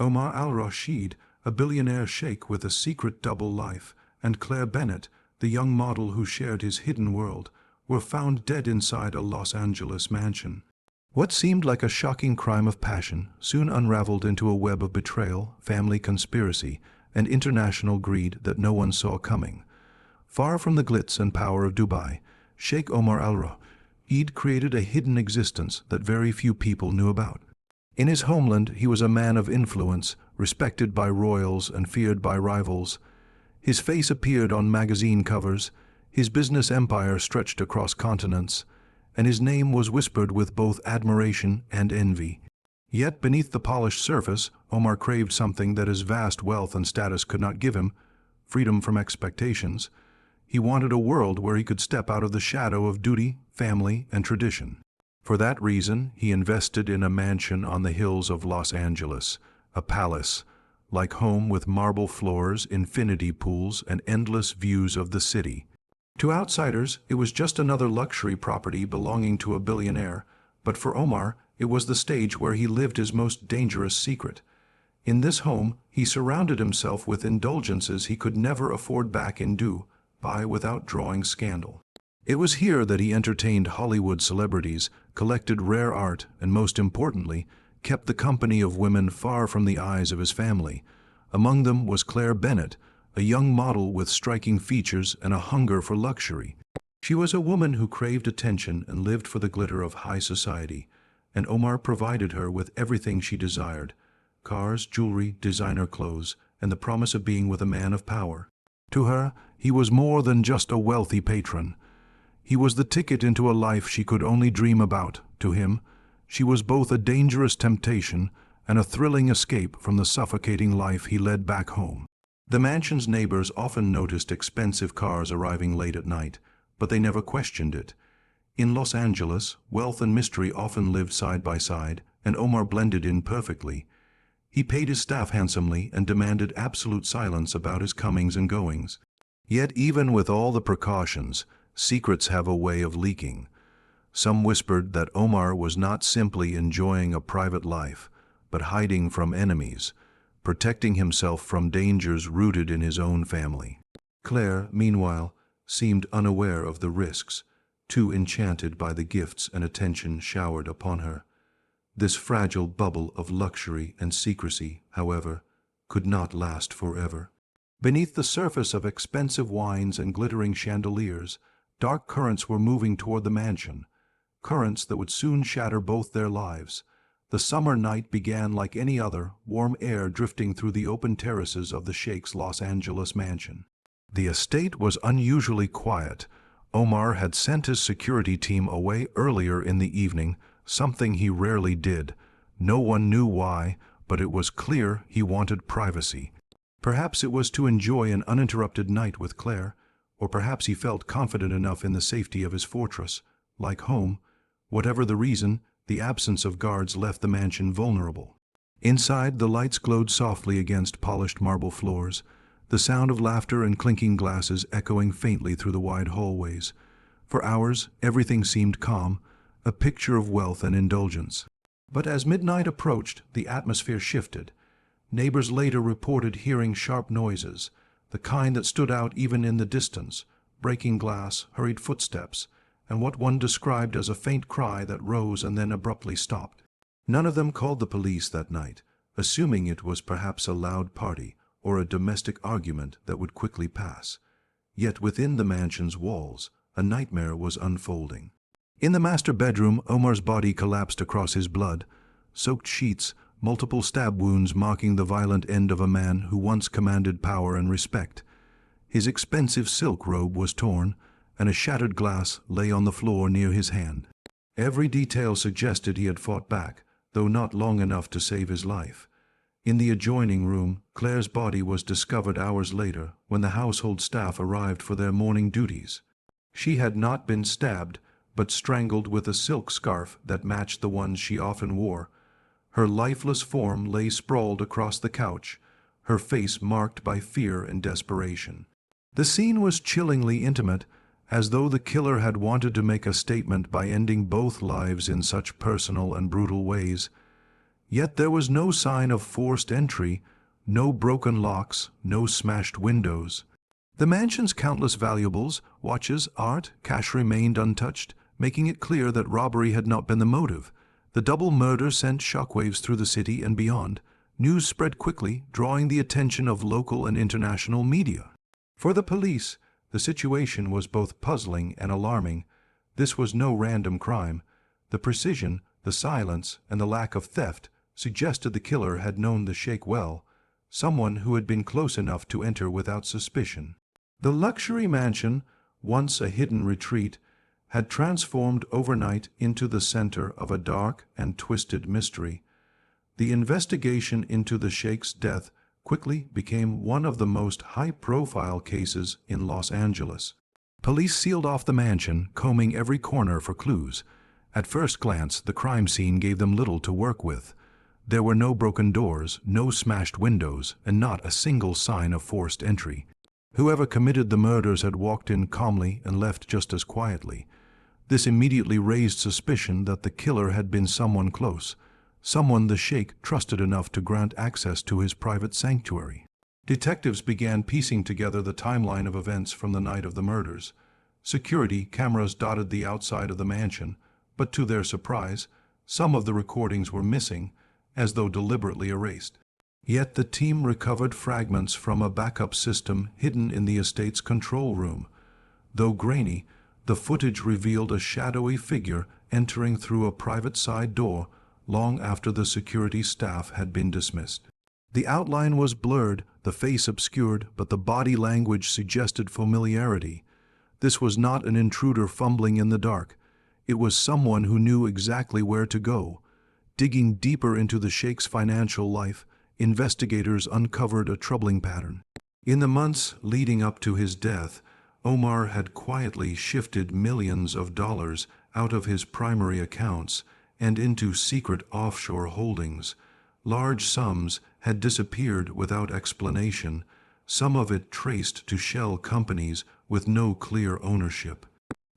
Omar Al-Rashid, a billionaire sheikh with a secret double life, and Claire Bennett, the young model who shared his hidden world, were found dead inside a Los Angeles mansion. What seemed like a shocking crime of passion soon unraveled into a web of betrayal, family conspiracy, and international greed that no one saw coming. Far from the glitz and power of Dubai, Sheikh Omar Al-Rashid created a hidden existence that very few people knew about. In his homeland, he was a man of influence, respected by royals and feared by rivals. His face appeared on magazine covers, his business empire stretched across continents, and his name was whispered with both admiration and envy. Yet beneath the polished surface, Omar craved something that his vast wealth and status could not give him: freedom from expectations. He wanted a world where he could step out of the shadow of duty, family, and tradition. For that reason, he invested in a mansion on the hills of Los Angeles, a palace, like home with marble floors, infinity pools, and endless views of the city. To outsiders, it was just another luxury property belonging to a billionaire, but for Omar, it was the stage where he lived his most dangerous secret. In this home, he surrounded himself with indulgences he could never afford back in Dubai without drawing scandal. It was here that he entertained Hollywood celebrities, collected rare art, and most importantly, kept the company of women far from the eyes of his family. Among them was Claire Bennett, a young model with striking features and a hunger for luxury. She was a woman who craved attention and lived for the glitter of high society, and Omar provided her with everything she desired: cars, jewelry, designer clothes, and the promise of being with a man of power. To her, he was more than just a wealthy patron. He was the ticket into a life she could only dream about. To him, she was both a dangerous temptation and a thrilling escape from the suffocating life he led back home. The mansion's neighbors often noticed expensive cars arriving late at night, but they never questioned it. In Los Angeles, wealth and mystery often lived side by side, and Omar blended in perfectly. He paid his staff handsomely and demanded absolute silence about his comings and goings. Yet even with all the precautions, secrets have a way of leaking. Some whispered that Omar was not simply enjoying a private life, but hiding from enemies, protecting himself from dangers rooted in his own family. Claire, meanwhile, seemed unaware of the risks, too enchanted by the gifts and attention showered upon her. This fragile bubble of luxury and secrecy, however, could not last forever. Beneath the surface of expensive wines and glittering chandeliers, dark currents were moving toward the mansion, currents that would soon shatter both their lives. The summer night began like any other, warm air drifting through the open terraces of the Sheikh's Los Angeles mansion. The estate was unusually quiet. Omar had sent his security team away earlier in the evening, something he rarely did. No one knew why, but it was clear he wanted privacy. Perhaps it was to enjoy an uninterrupted night with Claire, or perhaps he felt confident enough in the safety of his fortress. Like home, whatever the reason, the absence of guards left the mansion vulnerable. Inside, the lights glowed softly against polished marble floors, the sound of laughter and clinking glasses echoing faintly through the wide hallways. For hours, everything seemed calm, a picture of wealth and indulgence. But as midnight approached, the atmosphere shifted. Neighbors later reported hearing sharp noises, the kind that stood out even in the distance: breaking glass, hurried footsteps, and what one described as a faint cry that rose and then abruptly stopped. None of them called the police that night, assuming it was perhaps a loud party or a domestic argument that would quickly pass. Yet within the mansion's walls, a nightmare was unfolding. In the master bedroom, Omar's body collapsed across his blood-soaked sheets, multiple stab wounds marking the violent end of a man who once commanded power and respect. His expensive silk robe was torn, and a shattered glass lay on the floor near his hand. Every detail suggested he had fought back, though not long enough to save his life. In the adjoining room, Claire's body was discovered hours later when the household staff arrived for their morning duties. She had not been stabbed, but strangled with a silk scarf that matched the ones she often wore. Her lifeless form lay sprawled across the couch, her face marked by fear and desperation. The scene was chillingly intimate, as though the killer had wanted to make a statement by ending both lives in such personal and brutal ways. Yet there was no sign of forced entry, no broken locks, no smashed windows. The mansion's countless valuables, watches, art, cash remained untouched, making it clear that robbery had not been the motive. The double murder sent shockwaves through the city and beyond. News spread quickly, drawing the attention of local and international media. For the police, the situation was both puzzling and alarming. This was no random crime. The precision, the silence, and the lack of theft suggested the killer had known the Sheikh well, someone who had been close enough to enter without suspicion. The luxury mansion, once a hidden retreat, had transformed overnight into the center of a dark and twisted mystery. The investigation into the Sheikh's death quickly became one of the most high-profile cases in Los Angeles. Police sealed off the mansion, combing every corner for clues. At first glance, the crime scene gave them little to work with. There were no broken doors, no smashed windows, and not a single sign of forced entry. Whoever committed the murders had walked in calmly and left just as quietly. This immediately raised suspicion that the killer had been someone close, someone the Sheikh trusted enough to grant access to his private sanctuary. Detectives began piecing together the timeline of events from the night of the murders. Security cameras dotted the outside of the mansion, but to their surprise, some of the recordings were missing, as though deliberately erased. Yet the team recovered fragments from a backup system hidden in the estate's control room. Though grainy, the footage revealed a shadowy figure entering through a private side door long after the security staff had been dismissed. The outline was blurred, the face obscured, but the body language suggested familiarity. This was not an intruder fumbling in the dark. It was someone who knew exactly where to go. Digging deeper into the Sheikh's financial life, investigators uncovered a troubling pattern. In the months leading up to his death, Omar had quietly shifted millions of dollars out of his primary accounts and into secret offshore holdings. Large sums had disappeared without explanation, some of it traced to shell companies with no clear ownership.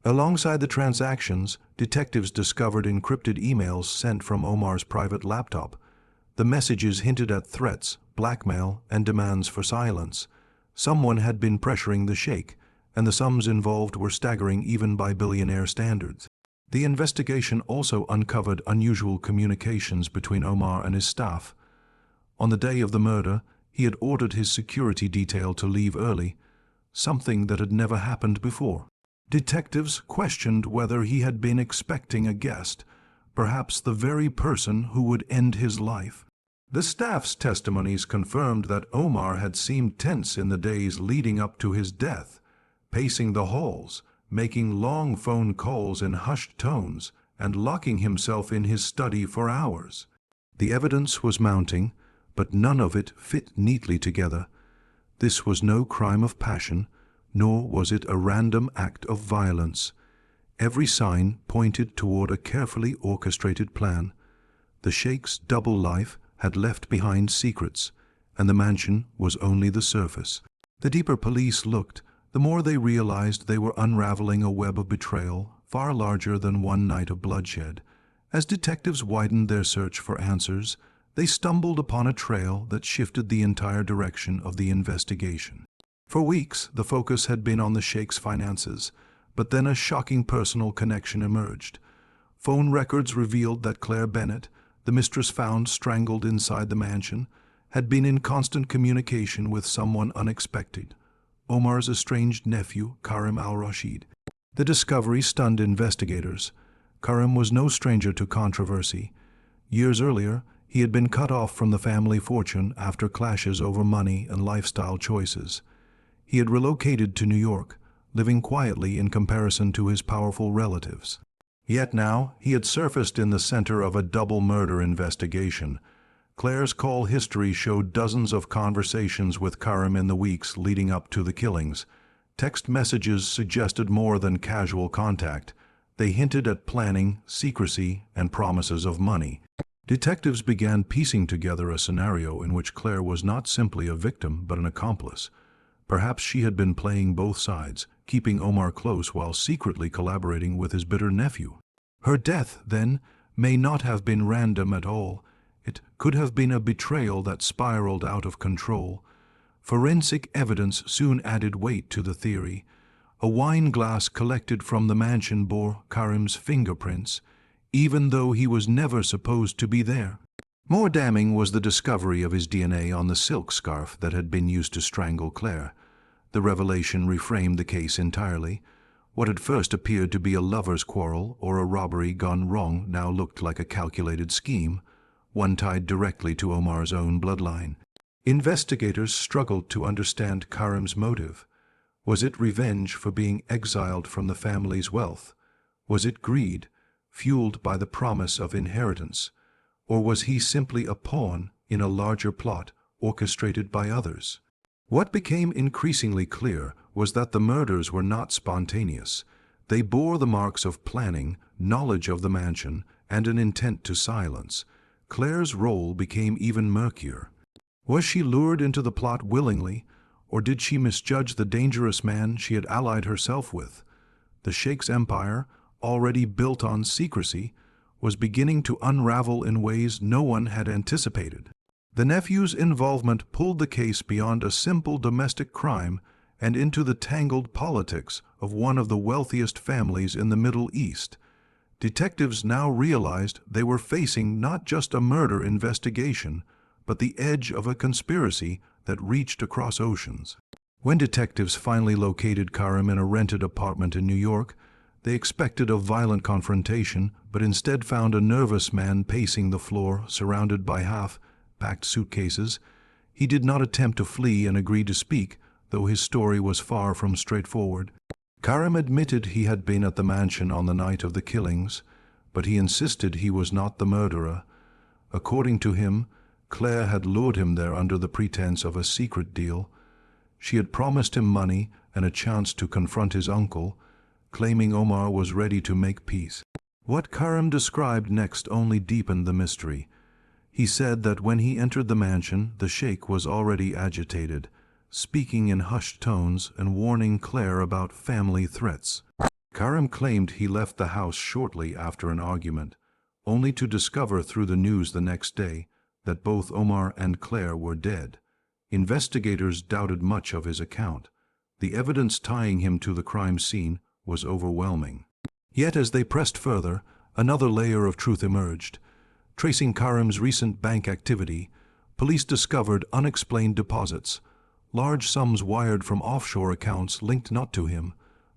Alongside the transactions, detectives discovered encrypted emails sent from Omar's private laptop. The messages hinted at threats, blackmail, and demands for silence. Someone had been pressuring the Sheikh, and the sums involved were staggering even by billionaire standards. The investigation also uncovered unusual communications between Omar and his staff. On the day of the murder, he had ordered his security detail to leave early, something that had never happened before. Detectives questioned whether he had been expecting a guest, perhaps the very person who would end his life. The staff's testimonies confirmed that Omar had seemed tense in the days leading up to his death, pacing the halls, making long phone calls in hushed tones, and locking himself in his study for hours. The evidence was mounting, but none of it fit neatly together. This was no crime of passion, nor was it a random act of violence. Every sign pointed toward a carefully orchestrated plan. The Sheikh's double life had left behind secrets, and the mansion was only the surface. The deeper police looked, the more they realized they were unraveling a web of betrayal far larger than one night of bloodshed. As detectives widened their search for answers, they stumbled upon a trail that shifted the entire direction of the investigation. For weeks, the focus had been on the Sheikh's finances, but then a shocking personal connection emerged. Phone records revealed that Claire Bennett, the mistress found strangled inside the mansion, had been in constant communication with someone unexpected: Omar's estranged nephew, Karim Al-Rashid. The discovery stunned investigators. Karim was no stranger to controversy. Years earlier, he had been cut off from the family fortune after clashes over money and lifestyle choices. He had relocated to New York, living quietly in comparison to his powerful relatives. Yet now, he had surfaced in the center of a double murder investigation. Claire's call history showed dozens of conversations with Karim in the weeks leading up to the killings. Text messages suggested more than casual contact. They hinted at planning, secrecy, and promises of money. Detectives began piecing together a scenario in which Claire was not simply a victim but an accomplice. Perhaps she had been playing both sides, keeping Omar close while secretly collaborating with his bitter nephew. Her death, then, may not have been random at all. It could have been a betrayal that spiraled out of control. Forensic evidence soon added weight to the theory. A wine glass collected from the mansion bore Karim's fingerprints, even though he was never supposed to be there. More damning was the discovery of his DNA on the silk scarf that had been used to strangle Claire. The revelation reframed the case entirely. What had first appeared to be a lover's quarrel or a robbery gone wrong now looked like a calculated scheme, one tied directly to Omar's own bloodline. Investigators struggled to understand Karim's motive. Was it revenge for being exiled from the family's wealth? Was it greed, fueled by the promise of inheritance? Or was he simply a pawn in a larger plot orchestrated by others? What became increasingly clear was that the murders were not spontaneous. They bore the marks of planning, knowledge of the mansion, and an intent to silence. Claire's role became even murkier. Was she lured into the plot willingly, or did she misjudge the dangerous man she had allied herself with? The Sheikh's empire, already built on secrecy, was beginning to unravel in ways no one had anticipated. The nephew's involvement pulled the case beyond a simple domestic crime and into the tangled politics of one of the wealthiest families in the Middle East. Detectives now realized they were facing not just a murder investigation, but the edge of a conspiracy that reached across oceans. When detectives finally located Karim in a rented apartment in New York, they expected a violent confrontation, but instead found a nervous man pacing the floor, surrounded by half-packed suitcases. He did not attempt to flee and agreed to speak, though his story was far from straightforward. Karim admitted he had been at the mansion on the night of the killings, but he insisted he was not the murderer. According to him, Claire had lured him there under the pretense of a secret deal. She had promised him money and a chance to confront his uncle, claiming Omar was ready to make peace. What Karim described next only deepened the mystery. He said that when he entered the mansion, the Sheikh was already agitated, speaking in hushed tones and warning Claire about family threats. Karim claimed he left the house shortly after an argument, only to discover through the news the next day that both Omar and Claire were dead. Investigators doubted much of his account. The evidence tying him to the crime scene was overwhelming. Yet as they pressed further, another layer of truth emerged. Tracing Karim's recent bank activity, police discovered unexplained deposits, large sums wired from offshore accounts linked not to him,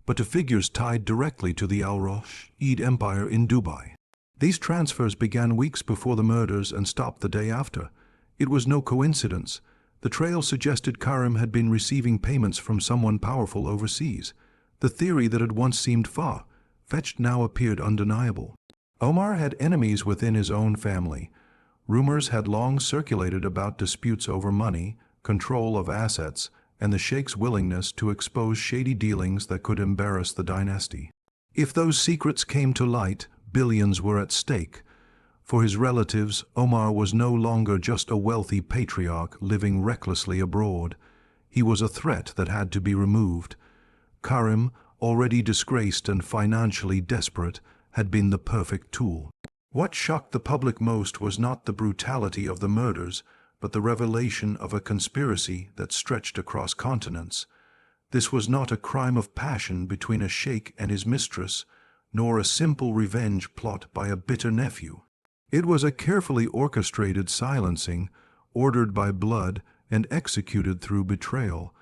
but to figures tied directly to the Al-Rashid empire in Dubai. These transfers began weeks before the murders and stopped the day after. It was no coincidence. The trail suggested Karim had been receiving payments from someone powerful overseas. The theory that had once seemed far-fetched now appeared undeniable. Omar had enemies within his own family. Rumors had long circulated about disputes over money, control of assets, and the Sheikh's willingness to expose shady dealings that could embarrass the dynasty. If those secrets came to light, billions were at stake. For his relatives, Omar was no longer just a wealthy patriarch living recklessly abroad. He was a threat that had to be removed. Karim, already disgraced and financially desperate, had been the perfect tool. What shocked the public most was not the brutality of the murders, but the revelation of a conspiracy that stretched across continents. This was not a crime of passion between a sheikh and his mistress, nor a simple revenge plot by a bitter nephew. It was a carefully orchestrated silencing, ordered by blood and executed through betrayal.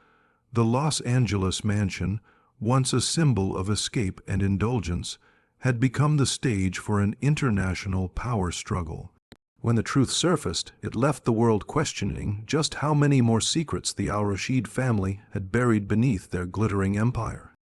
The Los Angeles mansion, once a symbol of escape and indulgence, had become the stage for an international power struggle. When the truth surfaced, it left the world questioning just how many more secrets the Al-Rashid family had buried beneath their glittering empire.